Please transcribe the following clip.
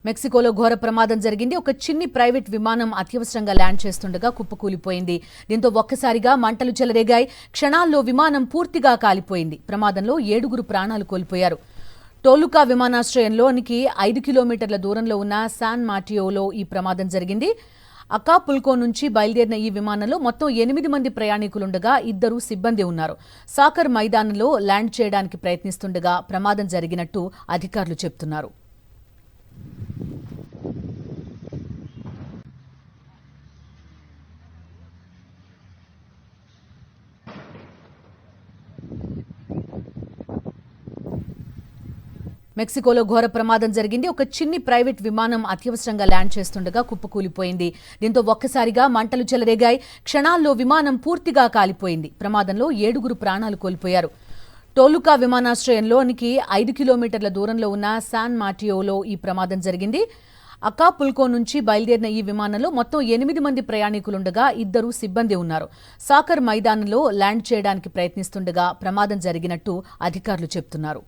మెక్సికోలో ఘోర ప్రమాదం జరిగింది. ఒక చిన్ని ప్రైవేట్ విమానం అత్యవసరంగా ల్యాండ్ చేస్తుండగా కుప్పకూలిపోయింది. దీంతో ఒక్కసారిగా మంటలు చెలరేగాయి. క్షణాల్లో విమానం పూర్తిగా కాలిపోయింది. ప్రమాదంలో 7 ప్రాణాలు కోల్పోయారు. టోలుకా విమానాశ్రయంలోనికి 5 కిలోమీటర్ల దూరంలో ఉన్న శాన్ మాటియోలో ఈ ప్రమాదం జరిగింది. అకాపుల్కో నుంచి బయలుదేరిన ఈ విమానంలో మొత్తం 8 మంది ప్రయాణికులుండగా 2 సిబ్బంది ఉన్నారు. సాకర్ మైదానంలో ల్యాండ్ చేయడానికి ప్రయత్నిస్తుండగా ప్రమాదం జరిగినట్టు అధికారులు చెబుతున్నారు. మెక్సికోలో ఘోర ప్రమాదం జరిగింది. ఒక చిన్ని ప్రైవేట్ విమానం అత్యవసరంగా ల్యాండ్ చేస్తుండగా కుప్పకూలిపోయింది. దీంతో ఒక్కసారిగా మంటలు చెలరేగాయి. క్షణాల్లో విమానం పూర్తిగా కాలిపోయింది. ప్రమాదంలో 7 ప్రాణాలు కోల్పోయారు. టోలుకా విమానాశ్రయంలోనికి 5 కిలోమీటర్ల దూరంలో ఉన్న శాన్ మాటియోలో ఈ ప్రమాదం జరిగింది. అకాపుల్కో నుంచి బయలుదేరిన ఈ విమానంలో మొత్తం 8 మంది ప్రయాణికులుండగా 2 సిబ్బంది ఉన్నారు. సాకర్ మైదానంలో ల్యాండ్ చేయడానికి ప్రయత్నిస్తుండగా ప్రమాదం జరిగినట్టు అధికారులు చెబుతున్నారు.